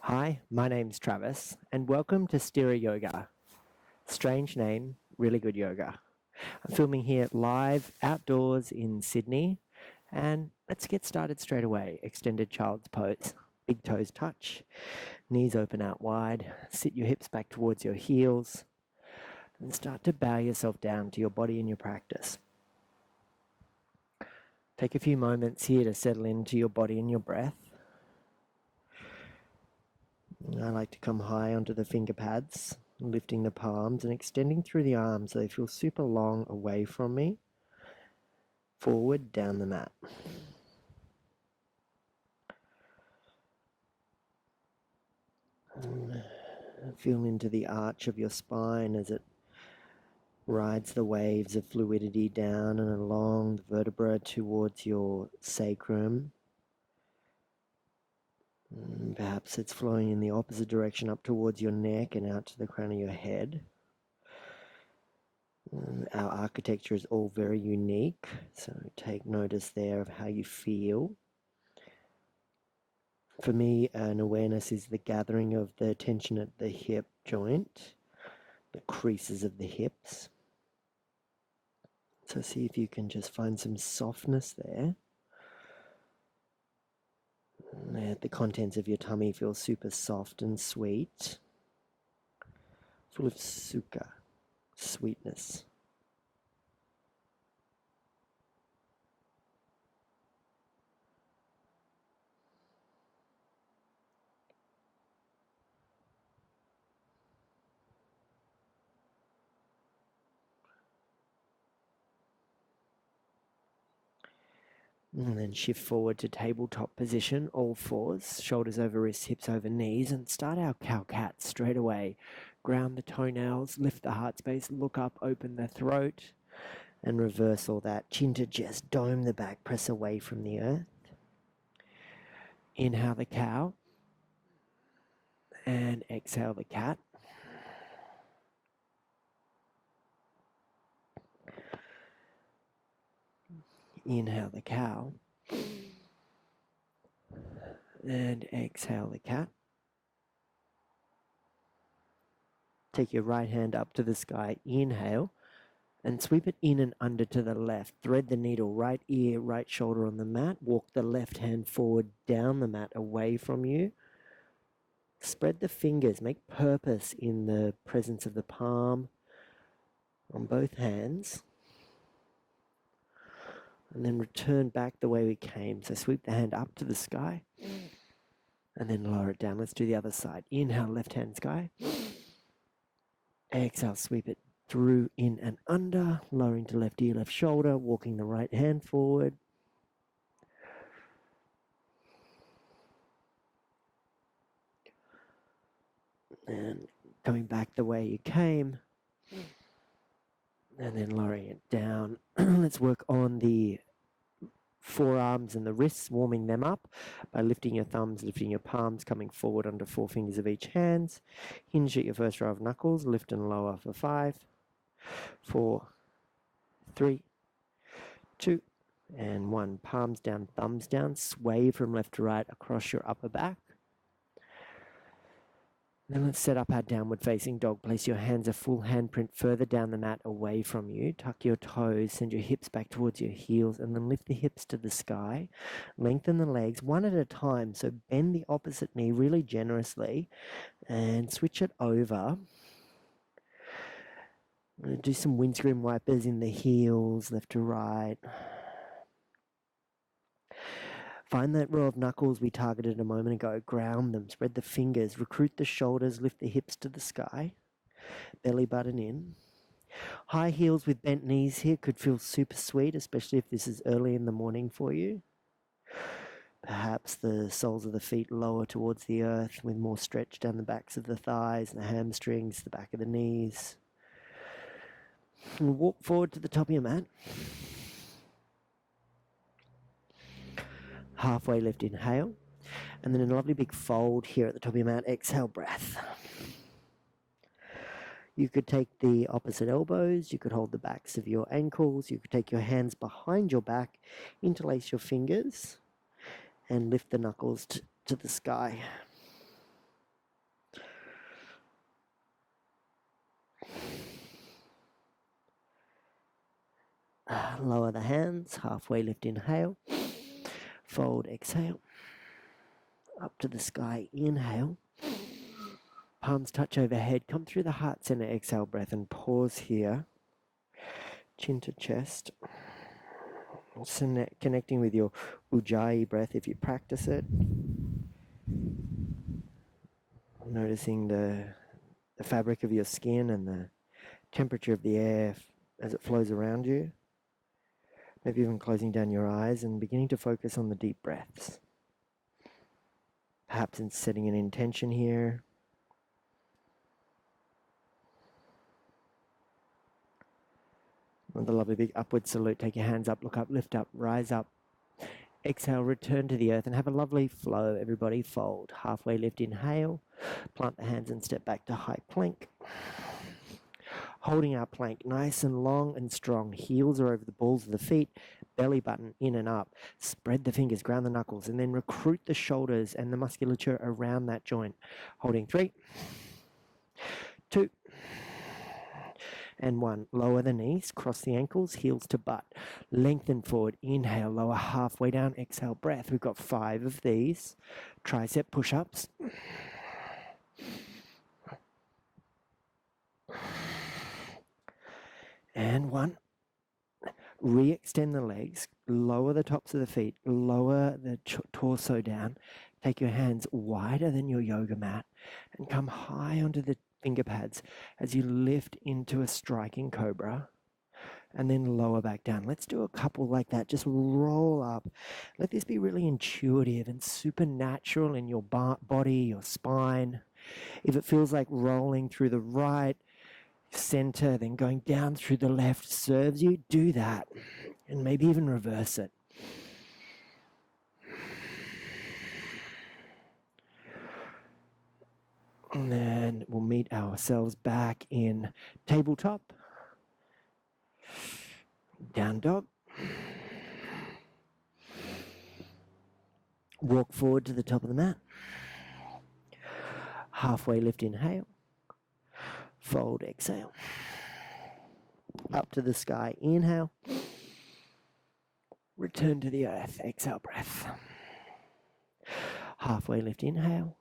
Hi, my name's Travis, and welcome to Sthira Yoga. Strange name, really good yoga. I'm filming here live outdoors in Sydney, and let's get started straight away. Extended child's pose. Big toes touch, knees open out wide, sit your hips back towards your heels, and start to bow yourself down to your body and your practice. Take a few moments here to settle into your body and your breath. I like to come high onto the finger pads, lifting the palms and extending through the arms so they feel super long away from me, forward down the mat. Feel into the arch of your spine as it rides the waves of fluidity down and along the vertebra towards your sacrum. Perhaps it's flowing in the opposite direction up towards your neck and out to the crown of your head. Our architecture is all very unique, so take notice there of how you feel. For me, an awareness is the gathering of the tension at the hip joint, the creases of the hips. So see if you can just find some softness there. The contents of your tummy feel super soft and sweet, full of sukha, sweetness. And then shift forward to tabletop position, all fours, shoulders over wrists, hips over knees, and start our cow-cat straight away. Ground the toenails, lift the heart space, look up, open the throat, and reverse all that. Chin to chest, dome the back, press away from the earth. Inhale the cow, and exhale the cat. Inhale the cow, and exhale the cat. Take your right hand up to the sky, inhale, and sweep it in and under to the left. Thread the needle, right ear, right shoulder on the mat. Walk the left hand forward down the mat away from you. Spread the fingers, make purpose in the presence of the palm on both hands. And then return back the way we came. So sweep the hand up to the sky and then lower it down. Let's do the other side. Inhale, left hand sky. Exhale, sweep it through, in and under, lowering to left ear, left shoulder, walking the right hand forward. And coming back the way you came. And then lowering it down. Let's work on the forearms and the wrists, warming them up by lifting your thumbs, lifting your palms, coming forward under 4 fingers of each hand. Hinge at your first row of knuckles, lift and lower for 5, 4, 3, 2, and 1. Palms down, thumbs down, sway from left to right across your upper back. Then let's set up our downward facing dog. Place your hands a full handprint further down the mat away from you. Tuck your toes, send your hips back towards your heels, and then lift the hips to the sky. Lengthen the legs one at a time. So bend the opposite knee really generously and switch it over. I'm going to do some windscreen wipers in the heels, left to right. Find that row of knuckles we targeted a moment ago. Ground them. Spread the fingers. Recruit the shoulders. Lift the hips to the sky. Belly button in. High heels with bent knees here could feel super sweet, especially if this is early in the morning for you. Perhaps the soles of the feet lower towards the earth with more stretch down the backs of the thighs, the hamstrings, the back of the knees. And walk forward to the top of your mat. Halfway lift, inhale. And then in a lovely big fold here at the top of your mat, exhale, breath. You could take the opposite elbows, you could hold the backs of your ankles, you could take your hands behind your back, interlace your fingers, and lift the knuckles to the sky. Lower the hands, halfway lift, inhale. Fold, exhale. Up to the sky, inhale. Palms touch overhead, come through the heart center, exhale breath, and pause here. Chin to chest. Connecting with your ujjayi breath if you practice it. Noticing the fabric of your skin and the temperature of the air as it flows around you. Maybe even closing down your eyes and beginning to focus on the deep breaths. Perhaps in setting an intention here. With a lovely big upward salute, take your hands up, look up, lift up, rise up. Exhale, return to the earth and have a lovely flow. Everybody fold. Halfway lift, inhale. Plant the hands and step back to high plank. Holding our plank nice and long and strong. Heels are over the balls of the feet. Belly button in and up. Spread the fingers, ground the knuckles, and then recruit the shoulders and the musculature around that joint. Holding 3, 2, and 1. Lower the knees, cross the ankles, heels to butt. Lengthen forward, inhale, lower halfway down, exhale, breath. We've got 5 of these. Tricep push-ups. And 1. Re-extend the legs, lower the tops of the feet, lower the torso down. Take your hands wider than your yoga mat and come high onto the finger pads as you lift into a striking cobra and then lower back down. Let's do a couple like that. Just roll up. Let this be really intuitive and supernatural in your body, your spine. If it feels like rolling through the right center, then going down through the left serves you, do that. And maybe even reverse it. And then we'll meet ourselves back in tabletop. Down dog. Walk forward to the top of the mat. Halfway lift, inhale. Fold, exhale. Up to the sky, inhale. Return to the earth, exhale, breath. Halfway lift, inhale.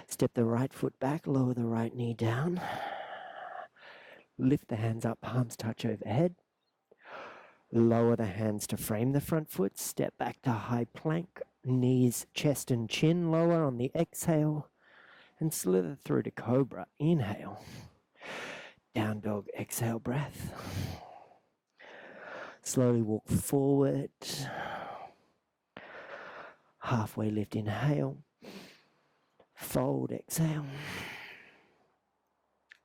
Step the right foot back, lower the right knee down. Lift the hands up, palms touch overhead. Lower the hands to frame the front foot. Step back to high plank. Knees, chest and chin lower on the exhale. And slither through to cobra. Inhale. Down dog, exhale, breath. Slowly walk forward. Halfway lift, inhale. Fold, exhale.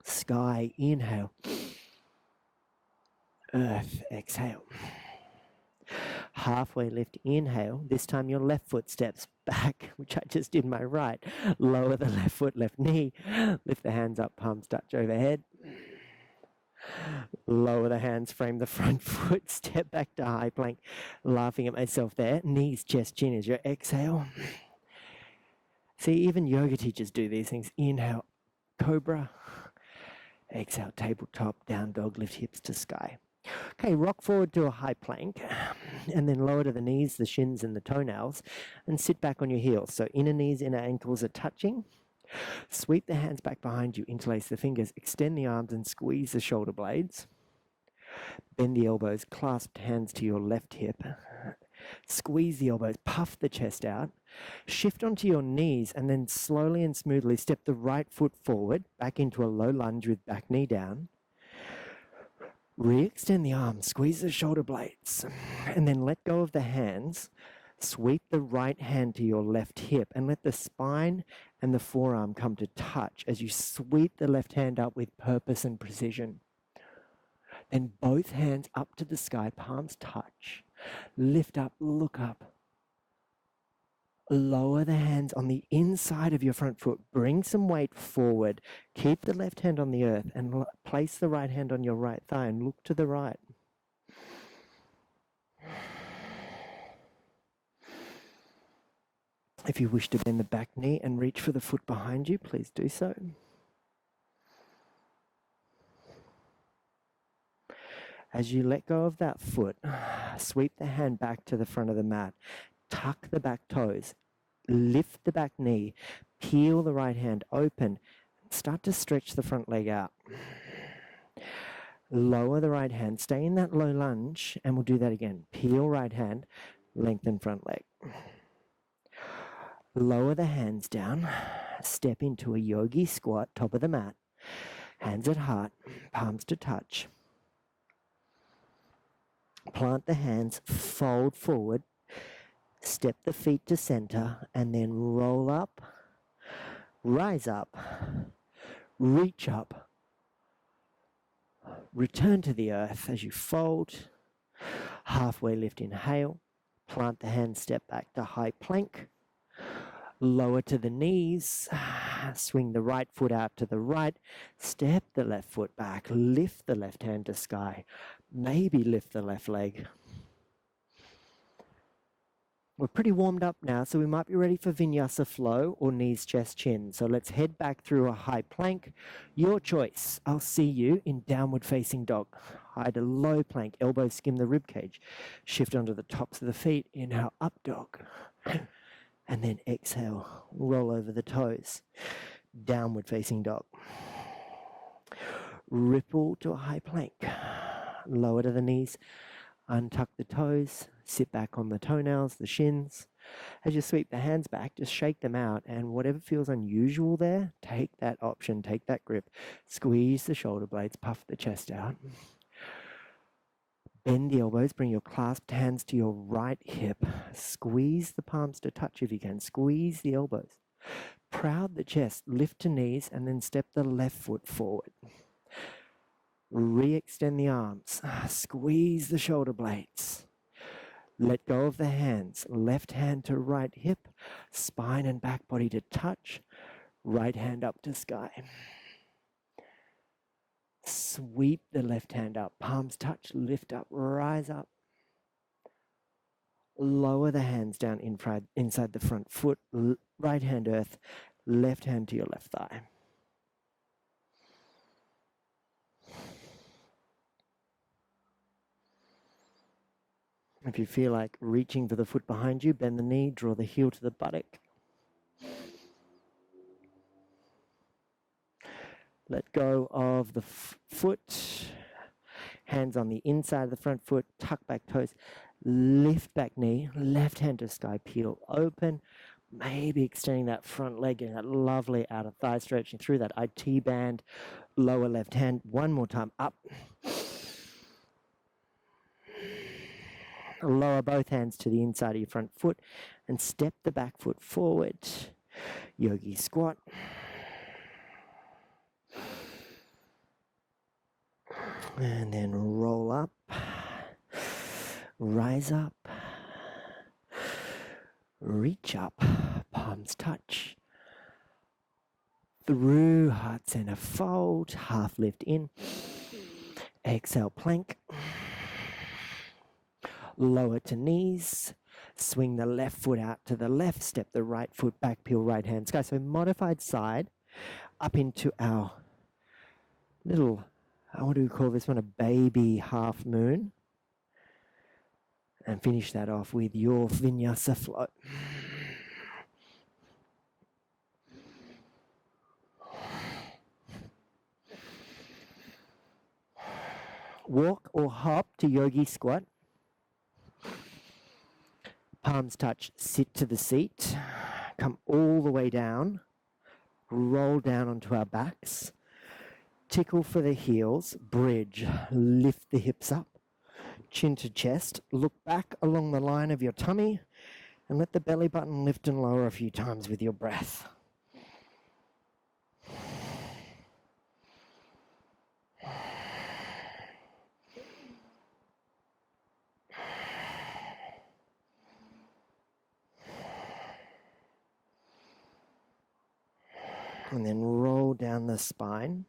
Sky, inhale. Earth, exhale. Halfway lift, inhale. This time your left foot steps back, which I just did my right. Lower the left foot, left knee. Lift the hands up, palms touch overhead. Lower the hands, frame the front foot, step back to high plank. Laughing at myself there. Knees, chest, chin is your exhale. See, even yoga teachers do these things. Inhale, cobra. Exhale, tabletop, down dog, lift hips to sky. Okay, rock forward to a high plank and then lower to the knees, the shins and the toenails and sit back on your heels. So inner knees, inner ankles are touching. Sweep the hands back behind you, interlace the fingers, extend the arms and squeeze the shoulder blades. Bend the elbows, clasp hands to your left hip. Squeeze the elbows, puff the chest out. Shift onto your knees and then slowly and smoothly step the right foot forward, back into a low lunge with back knee down. Re-extend the arms, squeeze the shoulder blades, and then let go of the hands. Sweep the right hand to your left hip and let the spine and the forearm come to touch as you sweep the left hand up with purpose and precision. Then both hands up to the sky, palms touch. Lift up, look up. Lower the hands on the inside of your front foot. Bring some weight forward. Keep the left hand on the earth and place the right hand on your right thigh and look to the right. If you wish to bend the back knee and reach for the foot behind you, please do so. As you let go of that foot, sweep the hand back to the front of the mat. Tuck the back toes. Lift the back knee. Peel the right hand open. Start to stretch the front leg out. Lower the right hand. Stay in that low lunge, and we'll do that again. Peel right hand. Lengthen front leg. Lower the hands down. Step into a yogi squat, top of the mat. Hands at heart, palms to touch. Plant the hands, fold forward. Step the feet to center, and then roll up. Rise up. Reach up. Return to the earth as you fold. Halfway lift, inhale. Plant the hands, step back to high plank. Lower to the knees. Swing the right foot out to the right. Step the left foot back. Lift the left hand to sky. Maybe lift the left leg. We're pretty warmed up now, so we might be ready for Vinyasa flow or knees, chest, chin. So let's head back through a high plank. Your choice. I'll see you in downward facing dog. High to low plank, elbows skim the rib cage. Shift onto the tops of the feet. Inhale, up dog. And then exhale, roll over the toes. Downward facing dog. Ripple to a high plank. Lower to the knees. Untuck the toes. Sit back on the toenails, the shins. As you sweep the hands back, just shake them out. And whatever feels unusual there, take that option, take that grip. Squeeze the shoulder blades, puff the chest out. Bend the elbows, bring your clasped hands to your right hip. Squeeze the palms to touch if you can. Squeeze the elbows. Proud the chest, lift to knees, and then step the left foot forward. Re-extend the arms. Squeeze the shoulder blades. Let go of the hands. Left hand to right hip. Spine and back body to touch. Right hand up to sky. Sweep the left hand up. Palms touch. Lift up. Rise up. Lower the hands down inside the front foot. Right hand earth. Left hand to your left thigh. If you feel like reaching for the foot behind you, bend the knee, draw the heel to the buttock. Let go of the foot. Hands on the inside of the front foot, tuck back toes, lift back knee, left hand to sky, peel open. Maybe extending that front leg, getting that lovely outer thigh stretching through that IT band. Lower left hand, one more time, up. Lower both hands to the inside of your front foot and step the back foot forward. Yogi squat. And then roll up. Rise up. Reach up. Palms touch. Through heart center fold. Half lift in. Exhale plank. Lower to knees, swing the left foot out to the left, step the right foot back, peel right hand sky. So modified side up into our little, what do we call this one, a baby half moon. And finish that off with your Vinyasa flow. Walk or hop to yogi squat. Palms touch, sit to the seat, come all the way down, roll down onto our backs, tickle for the heels, bridge, lift the hips up, chin to chest, look back along the line of your tummy, and let the belly button lift and lower a few times with your breath. And then roll down the spine.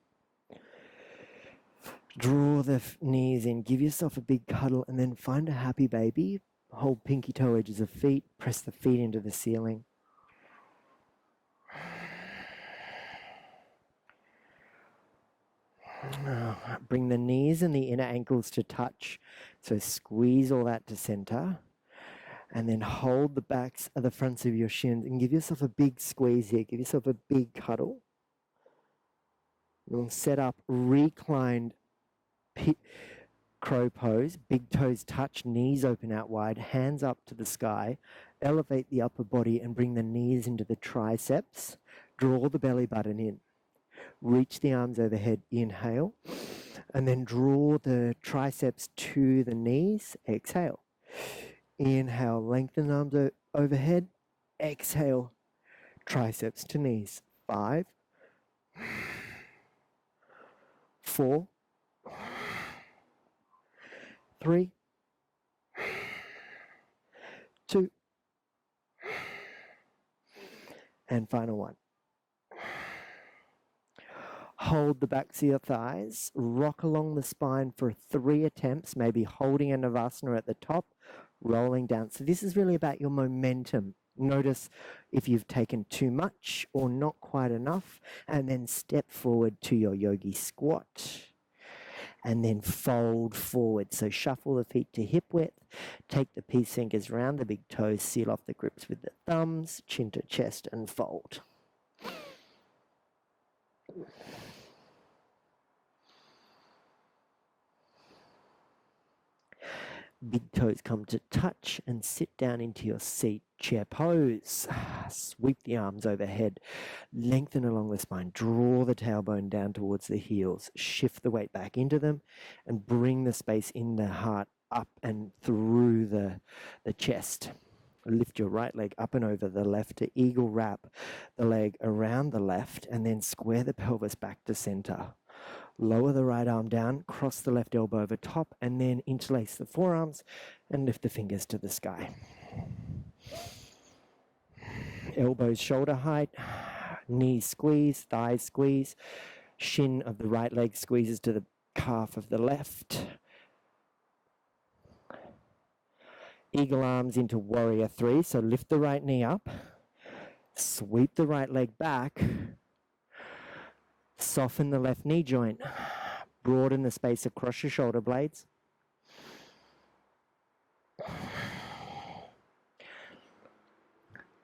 Draw the knees in. Give yourself a big cuddle and then find a happy baby. Hold pinky toe edges of feet. Press the feet into the ceiling. Bring the knees and the inner ankles to touch. So squeeze all that to center. And then hold the backs of the fronts of your shins and give yourself a big squeeze here. Give yourself a big cuddle. We'll set up reclined crow pose. Big toes touch, knees open out wide, hands up to the sky. Elevate the upper body and bring the knees into the triceps. Draw the belly button in. Reach the arms overhead, inhale. And then draw the triceps to the knees, exhale. Inhale, lengthen arms overhead. Exhale, triceps to knees. 5, 4, 3, 2, and final one. Hold the backs of your thighs, rock along the spine for 3 attempts, maybe holding a Navasana at the top, rolling down. So this is really about your momentum. Notice if you've taken too much or not quite enough, and then step forward to your yogi squat. And then fold forward. So shuffle the feet to hip width, take the peace fingers round the big toes, seal off the grips with the thumbs, chin to chest, and fold. Big toes come to touch and sit down into your seat. Chair pose. Sweep the arms overhead. Lengthen along the spine. Draw the tailbone down towards the heels. Shift the weight back into them and bring the space in the heart up and through the chest. Lift your right leg up and over the left to eagle wrap the leg around the left and then square the pelvis back to center. Lower the right arm down, cross the left elbow over top, and then interlace the forearms and lift the fingers to the sky. Elbows shoulder height, knees squeeze, thighs squeeze, shin of the right leg squeezes to the calf of the left. Eagle arms into warrior 3, so lift the right knee up, sweep the right leg back, soften the left knee joint, broaden the space across your shoulder blades.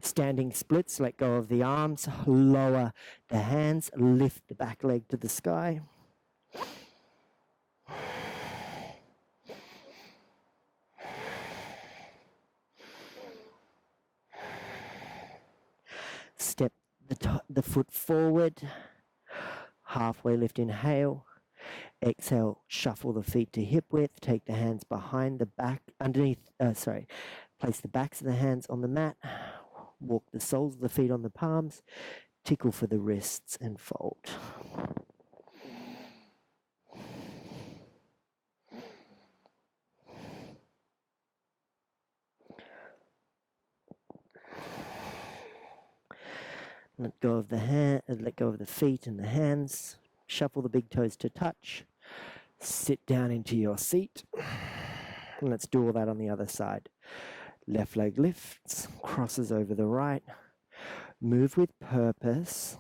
Standing splits, let go of the arms, lower the hands, lift the back leg to the sky. Step the foot forward. Halfway lift, inhale. Exhale, shuffle the feet to hip width. Take the hands behind the back, place the backs of the hands on the mat. Walk the soles of the feet on the palms. Tickle for the wrists and fold. Let go of the feet and the hands. Shuffle the big toes to touch. Sit down into your seat. And let's do all that on the other side. Left leg lifts, crosses over the right. Move with purpose.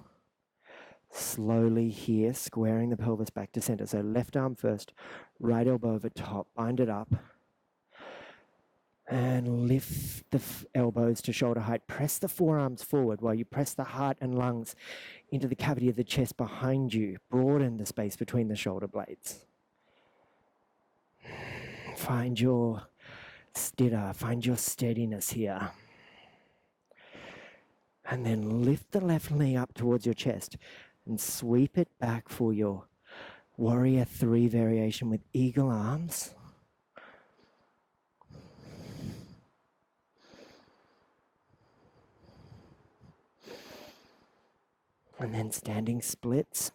Slowly here, squaring the pelvis back to center. So left arm first, right elbow over top, bind it up. And lift the elbows to shoulder height. Press the forearms forward while you press the heart and lungs into the cavity of the chest behind you. Broaden the space between the shoulder blades. Find your Sthira, find your steadiness here. And then lift the left knee up towards your chest and sweep it back for your warrior 3 variation with eagle arms. And then standing splits.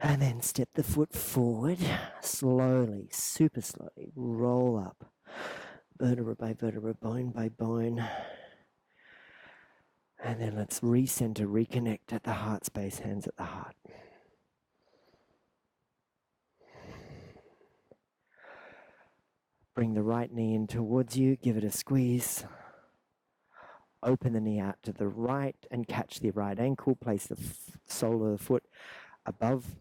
And then step the foot forward, slowly, super slowly, roll up, vertebra by vertebra, bone by bone. And then let's recenter, reconnect at the heart space, hands at the heart. Bring the right knee in towards you, give it a squeeze. Open the knee out to the right and catch the right ankle. Place the sole of the foot above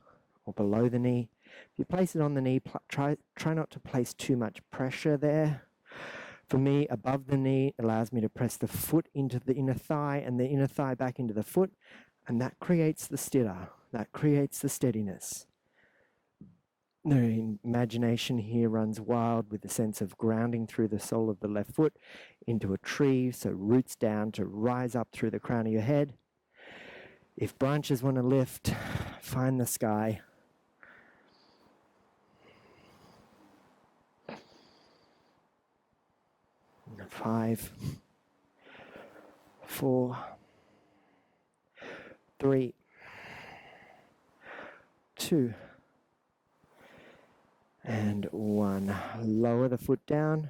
or below the knee. If you place it on the knee, try not to place too much pressure there. For me, above the knee allows me to press the foot into the inner thigh and the inner thigh back into the foot, and that creates the Sthira, that creates the steadiness. The imagination here runs wild with the sense of grounding through the sole of the left foot into a tree, so roots down to rise up through the crown of your head. If branches want to lift, find the sky. Five, 4, 3, 2, and 1. Lower the foot down.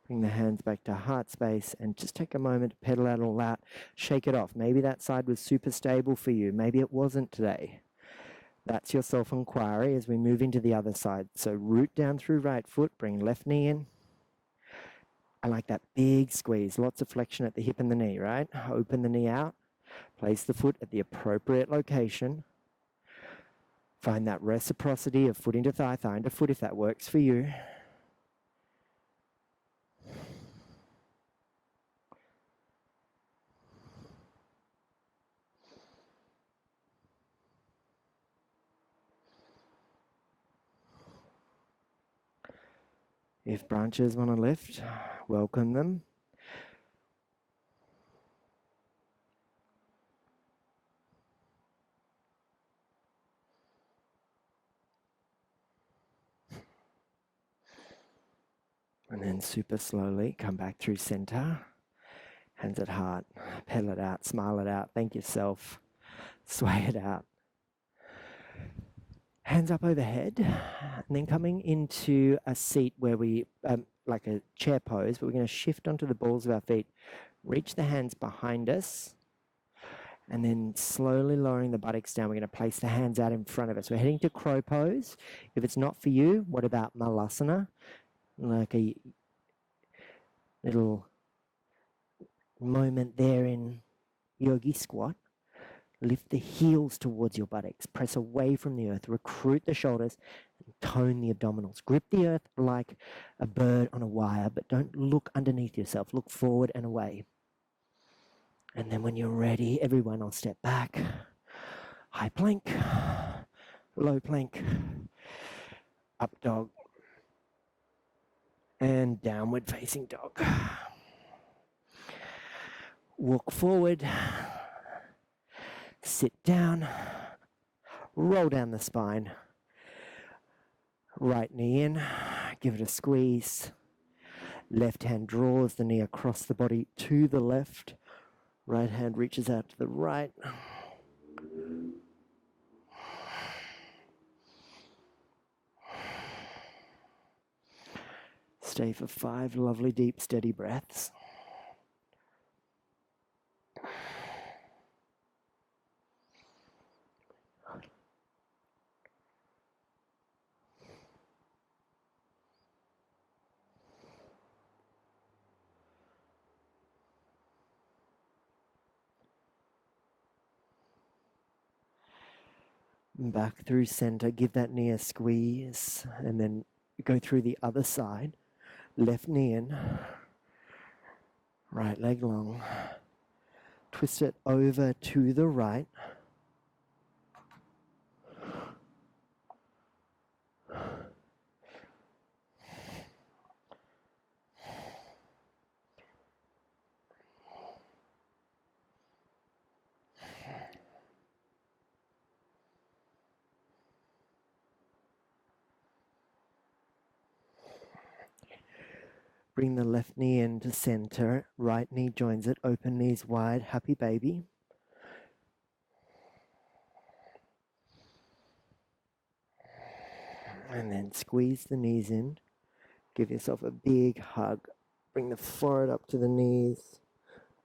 Bring the hands back to heart space and just take a moment to pedal it all out. Shake it off. Maybe that side was super stable for you. Maybe it wasn't today. That's your self-inquiry as we move into the other side. So root down through right foot. Bring left knee in. I like that big squeeze. Lots of flexion at the hip and the knee, right? Open the knee out. Place the foot at the appropriate location. Find that reciprocity of foot into thigh, thigh into foot if that works for you. If branches want to lift, welcome them. And then super slowly come back through center. Hands at heart. Pedal it out. Smile it out. Thank yourself. Sway it out. Hands up overhead. And then coming into a seat where we, like a chair pose, but we're going to shift onto the balls of our feet. Reach the hands behind us. And then slowly lowering the buttocks down, we're going to place the hands out in front of us. We're heading to crow pose. If it's not for you, what about malasana? Like a little moment there in yogi squat. Lift the heels towards your buttocks. Press away from the earth. Recruit the shoulders and tone the abdominals. Grip the earth like a bird on a wire, but don't look underneath yourself. Look forward and away. And then when you're ready, everyone will step back. High plank, low plank, up dog, and downward facing dog. Walk forward, sit down, roll down the spine. Right knee in, give it a squeeze. Left hand draws the knee across the body to the left. Right hand reaches out to the right. Stay for 5 lovely, deep, steady breaths. Back through center, give that knee a squeeze, and then go through the other side. Left knee in, right leg long. Twist it over to the right. Bring the left knee into center, right knee joins it, open knees wide, happy baby. And then squeeze the knees in. Give yourself a big hug. Bring the forehead up to the knees.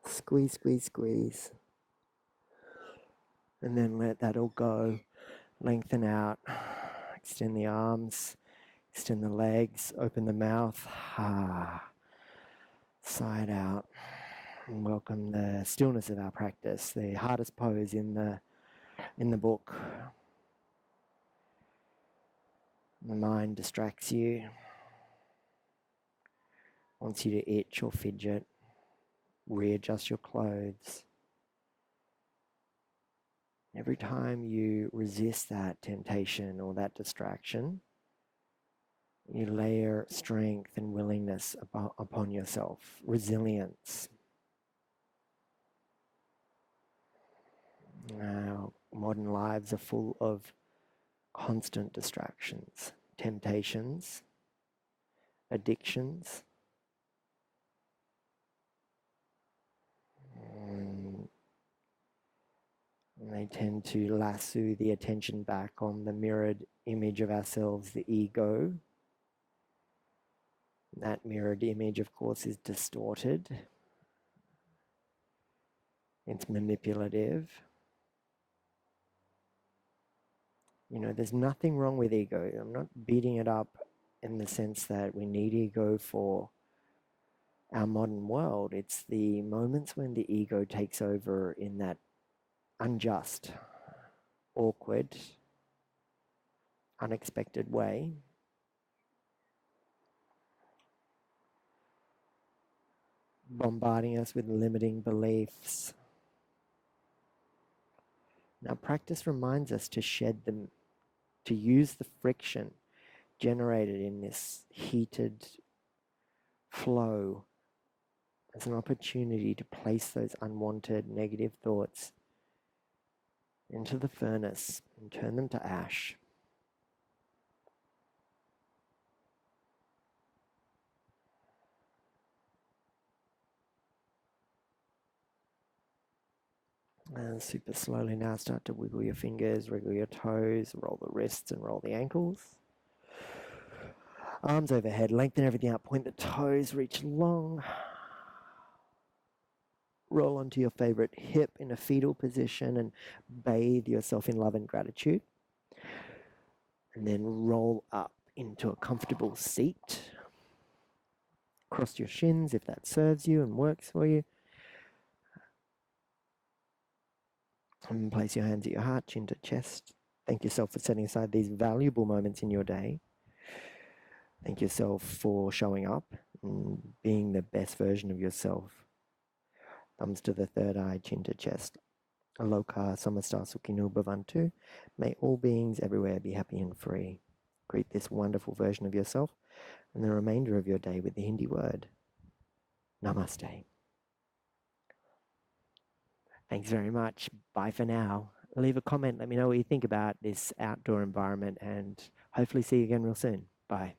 Squeeze, squeeze, squeeze. And then let that all go. Lengthen out. Extend the arms. Extend the legs, open the mouth, side out. And welcome the stillness of our practice, the hardest pose in the book. The mind distracts you, wants you to itch or fidget, readjust your clothes. Every time you resist that temptation or that distraction, you layer strength and willingness upon yourself, resilience. Our modern lives are full of constant distractions, temptations, addictions. And they tend to lasso the attention back on the mirrored image of ourselves, the ego. That mirrored image, of course, is distorted. It's manipulative. You know, there's nothing wrong with ego. I'm not beating it up in the sense that we need ego for our modern world. It's the moments when the ego takes over in that unjust, awkward, unexpected way. Bombarding us with limiting beliefs. Now, practice reminds us to shed them, to use the friction generated in this heated flow as an opportunity to place those unwanted negative thoughts into the furnace and turn them to ash. And super slowly now start to wiggle your fingers, wiggle your toes, roll the wrists and roll the ankles. Arms overhead, lengthen everything out, point the toes, reach long. Roll onto your favorite hip in a fetal position and bathe yourself in love and gratitude. And then roll up into a comfortable seat. Cross your shins if that serves you and works for you. And place your hands at your heart, chin to chest. Thank yourself for setting aside these valuable moments in your day. Thank yourself for showing up and being the best version of yourself. Thumbs to the third eye, chin to chest. Aloka samasta sukhino bhavantu. May all beings everywhere be happy and free. Greet this wonderful version of yourself and the remainder of your day with the Hindi word Namaste. Thanks very much. Bye for now. Leave a comment. Let me know what you think about this outdoor environment and hopefully see you again real soon. Bye.